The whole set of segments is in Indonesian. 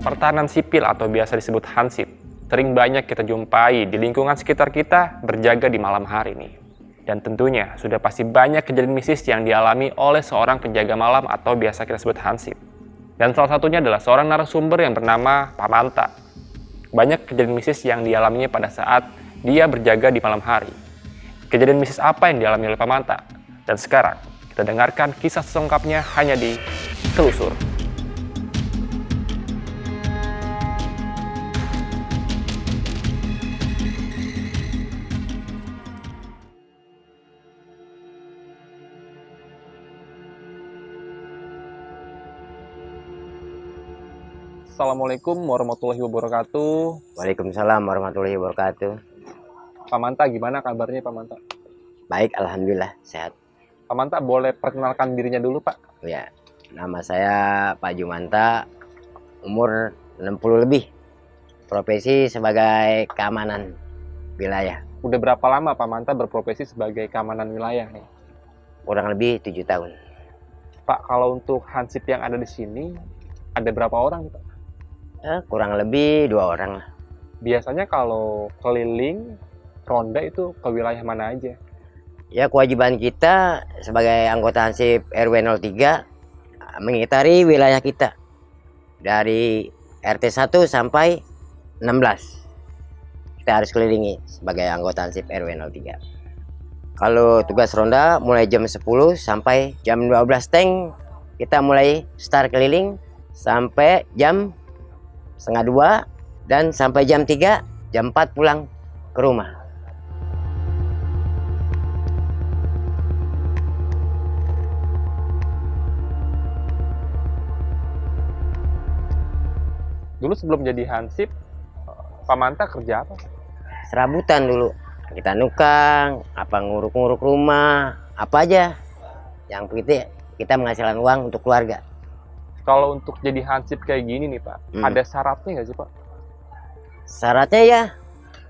Pertahanan sipil atau biasa disebut hansip sering banyak kita jumpai di lingkungan sekitar kita berjaga di malam hari nih. Dan tentunya sudah pasti banyak kejadian mistis yang dialami oleh seorang penjaga malam atau biasa kita sebut hansip. Dan salah satunya adalah seorang narasumber yang bernama Pak Manta. Banyak kejadian mistis yang dialaminya pada saat dia berjaga di malam hari. Kejadian mistis apa yang dialami oleh Pak Manta? Dan sekarang kita dengarkan kisah selengkapnya hanya di Telusur. Assalamualaikum warahmatullahi wabarakatuh. Waalaikumsalam warahmatullahi wabarakatuh. Pak Manta, gimana kabarnya Pak Manta? Baik, alhamdulillah sehat. Pak Manta boleh perkenalkan dirinya dulu Pak? Ya, nama saya Pak Jumanta, umur 60 lebih. Profesi sebagai keamanan wilayah. Udah berapa lama Pak Manta berprofesi sebagai keamanan wilayah nih? Kurang lebih 7 tahun. Pak, kalau untuk hansip yang ada di sini ada berapa orang Pak? Kurang lebih 2 orang lah. Biasanya kalau keliling ronda itu ke wilayah mana aja? Ya, kewajiban kita sebagai anggota Hansip RW 03 mengitari wilayah kita dari RT 1 sampai 16. Kita harus kelilingi sebagai anggota Hansip RW 03. Kalau tugas ronda mulai jam 10 sampai jam 12 teng, kita mulai start keliling sampai jam setengah 2 dan sampai jam 3, jam 4 pulang ke rumah. Dulu sebelum jadi hansip, Pak Manta kerja apa? Serabutan dulu. Kita nukang, apa nguruk-nguruk rumah, apa aja. Yang begitu kita menghasilkan uang untuk keluarga. Kalau untuk jadi hansip kayak gini nih Pak, ada syaratnya nggak sih Pak? Syaratnya ya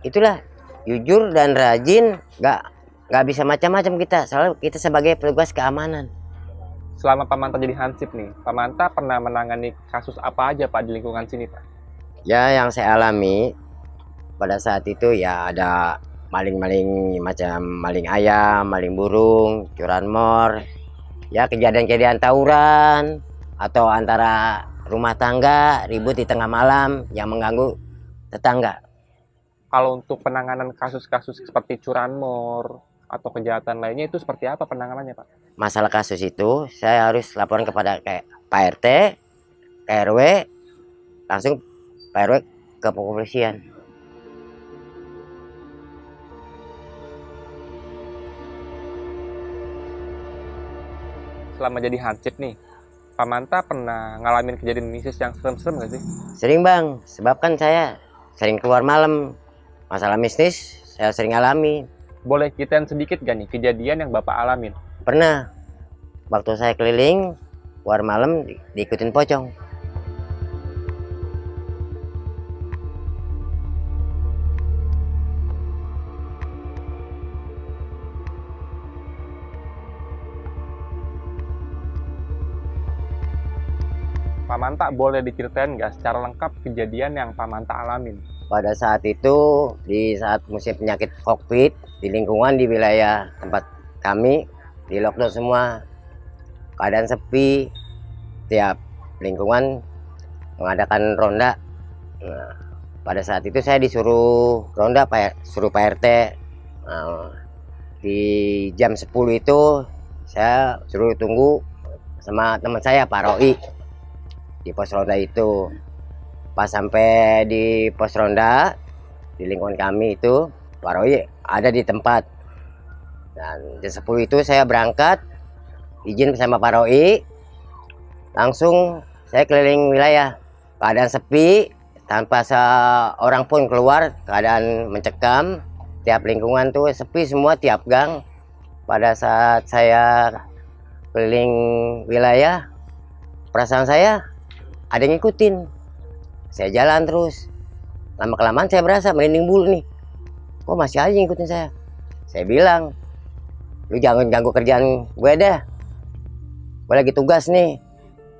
itulah, jujur dan rajin, nggak bisa macam-macam kita, soalnya kita sebagai petugas keamanan. Selama Pak Manta jadi hansip nih, Pak Manta pernah menangani kasus apa aja Pak di lingkungan sini Pak? Ya, yang saya alami pada saat itu ya ada maling-maling, macam maling ayam, maling burung, curanmor, ya kejadian-kejadian tawuran, atau antara rumah tangga ribut di tengah malam yang mengganggu tetangga. Kalau untuk penanganan kasus-kasus seperti curanmor atau kejahatan lainnya itu seperti apa penanganannya Pak? Masalah kasus itu saya harus laporan kepada kayak Pak RT, RW, langsung Pak RW ke kepolisian. Selama jadi hansip nih, Pak Manta pernah ngalamin kejadian mistis yang serem-serem nggak sih? Sering bang, sebab kan saya sering keluar malam. Masalah mistis saya sering alami. Boleh ceritain sedikit gak nih kejadian yang Bapak alamin? Pernah, waktu saya keliling, keluar malam diikutin pocong. Pak Manta boleh diceritain nggak secara lengkap kejadian yang Pak Manta alamin? Pada saat itu, di saat musim penyakit COVID, di lingkungan di wilayah tempat kami, di lockdown semua, keadaan sepi, tiap lingkungan mengadakan ronda. Nah, pada saat itu saya disuruh ronda, suruh Pak RT. Nah, di jam 10 itu saya suruh tunggu sama teman saya Pak Roy di pos ronda itu. Pas sampai di pos ronda di lingkungan kami itu, Pak Roy ada di tempat. Dan jam 10 itu saya berangkat, izin sama Pak Roy, langsung saya keliling wilayah. Keadaan sepi, tanpa seorang pun keluar, keadaan mencekam. Tiap lingkungan tuh sepi semua, tiap gang. Pada saat saya keliling wilayah, perasaan saya ada yang ngikutin. Saya jalan terus, lama-kelamaan saya berasa merinding bulu nih. Kok masih aja ngikutin saya? Saya bilang, lu jangan ganggu kerjaan gue dah. Gue lagi tugas nih,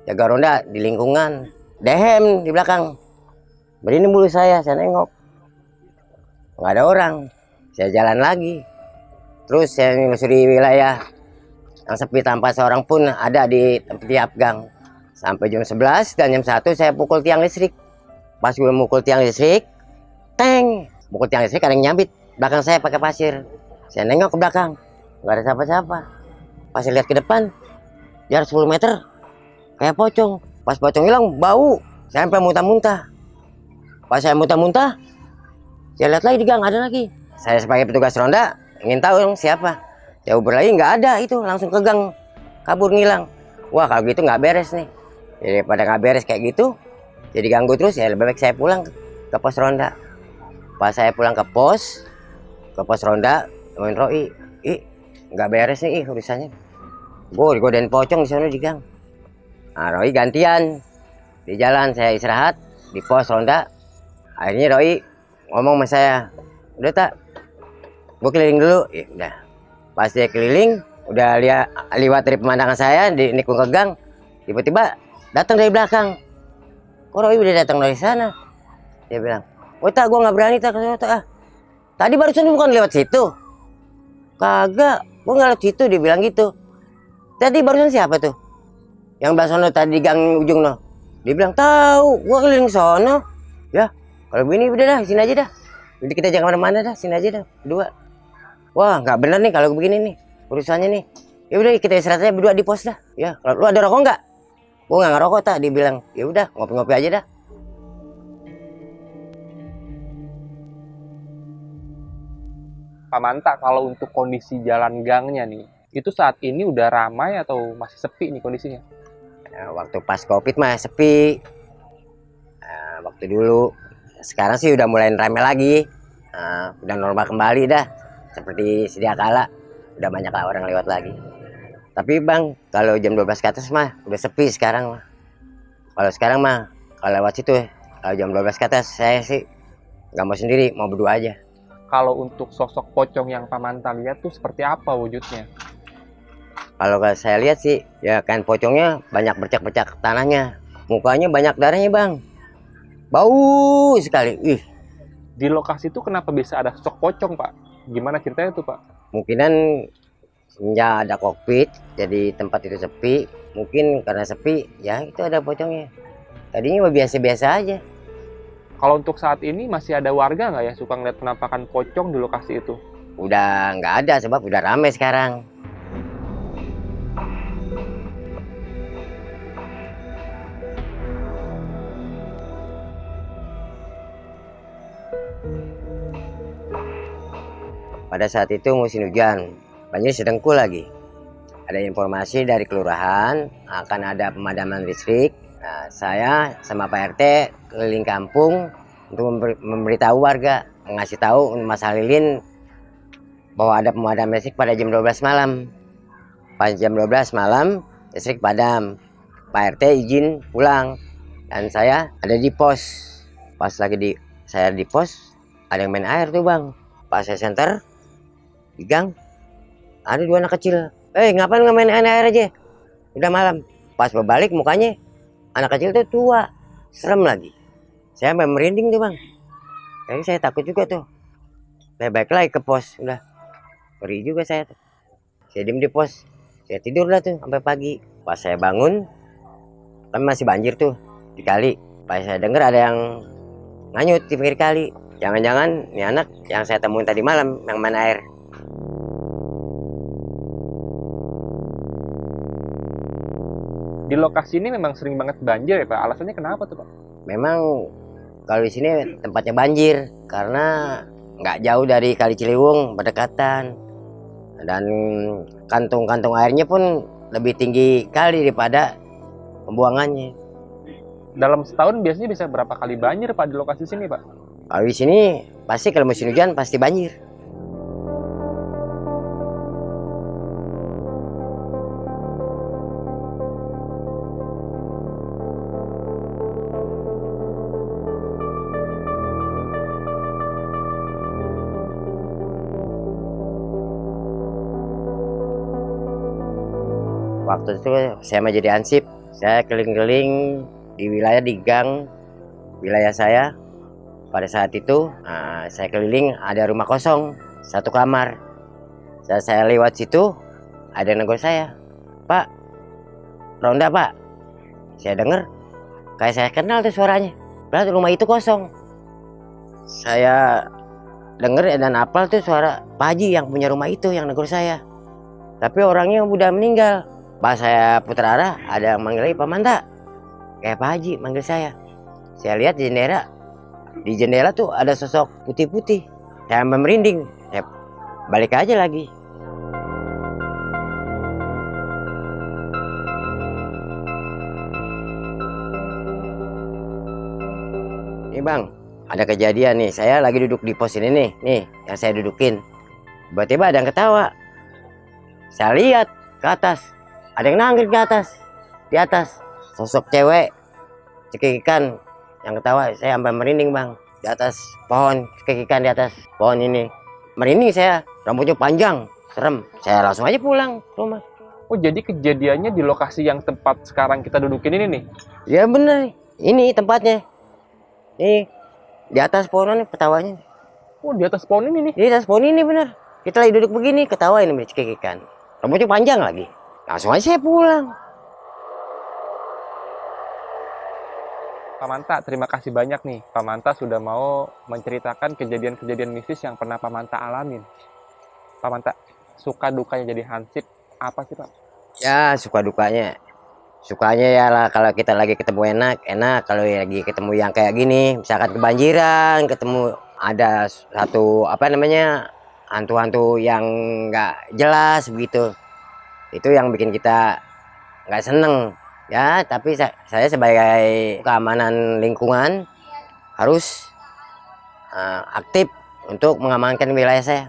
jaga ronda di lingkungan. Dehem di belakang. Berini mulu saya nengok. Nggak ada orang. Saya jalan lagi. Terus saya menyusuri wilayah yang sepi tanpa seorang pun ada di tiap gang. Sampai jam 11 dan jam 1 saya pukul tiang listrik. Pas gue mukul tiang listrik, teng! Mukul tiang listrik ada yang nyambit. Belakang saya pakai pasir. Saya nengok ke belakang. Nggak ada siapa-siapa. Pas saya lihat ke depan, jarak 10 meter, kayak pocong. Pas pocong hilang, bau. Saya sampai muntah-muntah. Pas saya muntah-muntah, saya lihat lagi di gang, ada lagi. Saya sebagai petugas ronda, ingin tahu dong siapa. Saya uber lagi, nggak ada itu. Langsung ke gang, kabur ngilang. Wah, kalau gitu nggak beres nih. Jadi pada nggak beres kayak gitu, jadi ganggu terus, ya lebih baik saya pulang ke pos ronda. Pas saya pulang ke pos ronda, temuin Roy. Nggak beres nih urusannya. Gue digodain pocong di sana di gang. Nah, Roy gantian. Di jalan saya istirahat, di pos ronda. Akhirnya Roy ngomong sama saya, udah tak, gue keliling dulu. Ya, udah. Pas dia keliling, udah lihat dari pemandangan saya, nikung ke gang, tiba-tiba datang dari belakang. Kok Roy udah datang dari sana? Dia bilang, oh tak, gue nggak berani tak. Tadi barusan bukan lewat situ? Kagak, gue nggak lewat situ. Dia bilang gitu. Tadi barusan siapa tuh? Yang belah sono tadi di gang ujung no. Dia bilang tahu, gue keliling sono. Ya, kalau begini udah dah, sini aja dah. Jadi kita jangan kemana-mana dah, sini aja dah, berdua. Wah, nggak bener nih kalau begini nih urusannya nih. Ya udah kita istirahat aja berdua di pos dah. Ya, kalau lu ada rokok nggak? Gue nggak ngerokok tak. Dia bilang, ya udah ngopi-ngopi aja dah. Pak Manta, kalau untuk kondisi jalan gangnya nih, itu saat ini udah ramai atau masih sepi nih kondisinya? Nah, waktu pas COVID mah sepi. Nah, waktu dulu, sekarang sih udah mulai ramai lagi. Nah, udah normal kembali dah. Seperti sedia kala, udah banyak lah orang lewat lagi. Tapi bang, kalau jam 12 ke atas mah udah sepi sekarang mah. Kalau sekarang mah, kalau lewat situ, kalau jam 12 ke atas saya sih nggak mau sendiri, mau berdua aja. Kalau untuk sosok pocong yang Pak Manta lihat tuh seperti apa wujudnya? Kalau saya lihat sih, ya kan pocongnya banyak bercak-bercak tanahnya. Mukanya banyak darahnya bang. Bau sekali. Di lokasi itu kenapa bisa ada sosok pocong Pak? Gimana ceritanya tuh Pak? Mungkinan semenjak ada COVID, jadi tempat itu sepi. Mungkin karena sepi, ya itu ada pocongnya. Tadinya biasa-biasa aja. Kalau untuk saat ini masih ada warga nggak ya suka ngeliat penampakan pocong di lokasi itu? Udah nggak ada sebab udah ramai sekarang. Pada saat itu musim hujan, banjir sedengkul lagi. Ada informasi dari kelurahan akan ada pemadaman listrik. Nah, saya sama Pak RT keliling kampung untuk memberitahu warga, ngasih tahu Mas Halilin bahwa ada pemadaman listrik pada jam 12 malam. Pas jam 12 malam listrik padam. Pak RT izin pulang dan saya ada di pos. Pas lagi saya di pos, ada yang main air tuh bang. Pas saya senter di gang, ada 2 anak kecil. Ngapain nggak main air aja? Udah malam. Pas berbalik mukanya anak kecil tuh tua, serem lagi. Saya sampai merinding tuh bang. Jadi saya takut juga tuh. Saya balik lagi ke pos, udah ngeri juga saya tuh. Saya diem di pos, saya tidur lah tuh sampai pagi. Pas saya bangun, kan masih banjir tuh di kali. Pas saya denger ada yang nganyut di pinggir kali. Jangan-jangan ini anak yang saya temuin tadi malam yang main air. Di lokasi ini memang sering banget banjir ya Pak. Alasannya kenapa tuh Pak? Memang kalau di sini tempatnya banjir karena nggak jauh dari Kali Ciliwung, berdekatan, dan kantung-kantung airnya pun lebih tinggi kali daripada pembuangannya. Dalam setahun biasanya bisa berapa kali banjir Pak di lokasi sini Pak? Kalau di sini pasti kalau musim hujan pasti banjir. Waktu itu saya mau jadi ansip, saya keliling-keliling di wilayah di gang wilayah saya Pada saat itu saya keliling, ada rumah kosong, satu kamar. Saat saya lewat situ, ada yang negur saya, "Pak, ronda Pak." Saya dengar, kayak saya kenal tuh suaranya. Padahal rumah itu kosong. Saya dengar dan hafal tuh suara Pak Haji yang punya rumah itu yang negur saya. Tapi orangnya udah meninggal. Pas saya putar arah, ada yang manggil lagi, "Pak Manta." Kayak Pak Haji manggil saya. Saya lihat di jendela. Di jendela tuh ada sosok putih-putih. Saya merinding. Saya balik aja lagi. Nih Bang, ada kejadian nih. Saya lagi duduk di pos ini nih yang saya dudukin. Tiba-tiba ada yang ketawa. Saya lihat ke atas, ada yang nanggir ke atas. Di atas, sosok cewek cekikikan yang ketawa. Saya sampai merinding Bang. Di atas pohon, cekikikan di atas pohon ini. Merinding saya, rambutnya panjang, serem. Saya langsung aja pulang ke rumah. Oh, jadi kejadiannya di lokasi yang tempat sekarang kita dudukin ini nih? Ya bener, ini tempatnya. Nih, di atas pohon ini ketawanya. Oh, di atas pohon ini nih? Di atas pohon ini bener. Kita lagi duduk begini, ketawa ini cekikikan. Rambutnya panjang lagi. Langsung aja saya pulang. Pak Manta, terima kasih banyak nih. Pak Manta sudah mau menceritakan kejadian-kejadian mistis yang pernah Pak Manta alamin. Pak Manta, suka dukanya jadi hansip apa sih Pak? Ya, suka dukanya. Sukanya ya lah kalau kita lagi ketemu enak. Kalau lagi ketemu yang kayak gini, misalkan kebanjiran, ketemu ada satu hantu-hantu yang nggak jelas begitu. Itu yang bikin kita nggak seneng. Ya, tapi saya sebagai keamanan lingkungan harus aktif untuk mengamankan wilayah saya.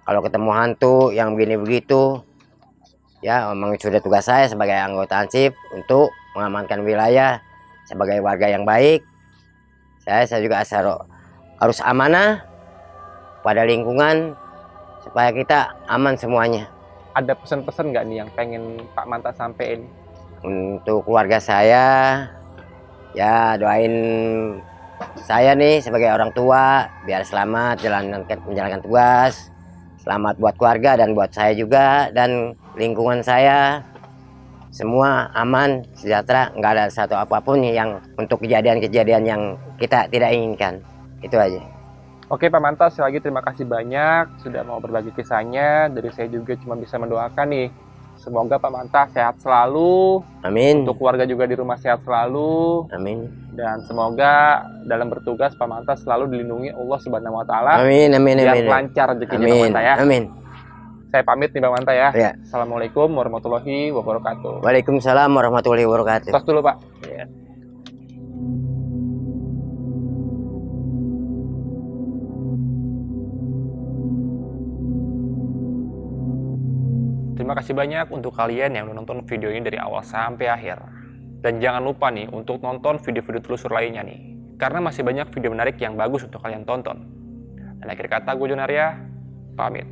Kalau ketemu hantu yang begini begitu, ya memang sudah tugas saya sebagai anggota Hansip untuk mengamankan wilayah sebagai warga yang baik. Saya juga harus amanah pada lingkungan supaya kita aman semuanya. Ada pesan-pesan nggak nih yang pengen Pak Manta sampein? Untuk keluarga saya, ya doain saya nih sebagai orang tua biar selamat menjalankan tugas. Selamat buat keluarga dan buat saya juga, dan lingkungan saya semua aman, sejahtera, nggak ada satu apapun yang untuk kejadian-kejadian yang kita tidak inginkan. Itu aja. Oke Pak Manta, sekali lagi terima kasih banyak sudah mau berbagi kisahnya. Dari saya juga cuma bisa mendoakan nih, semoga Pak Manta sehat selalu. Amin. Untuk keluarga juga di rumah sehat selalu. Amin. Dan semoga dalam bertugas Pak Manta selalu dilindungi Allah Subhanahu wa taala. Amin, amin, biar amin. lancar rezekinya Pak Amin. Manta ya. Amin. Saya pamit nih Pak Manta ya. Ya. Assalamualaikum warahmatullahi wabarakatuh. Waalaikumsalam warahmatullahi wabarakatuh. Tos dulu Pak. Ya. Terima kasih banyak untuk kalian yang udah nonton video ini dari awal sampai akhir. Dan jangan lupa nih untuk nonton video-video telusur lainnya nih. Karena masih banyak video menarik yang bagus untuk kalian tonton. Dan akhir kata gue Jonaria, pamit.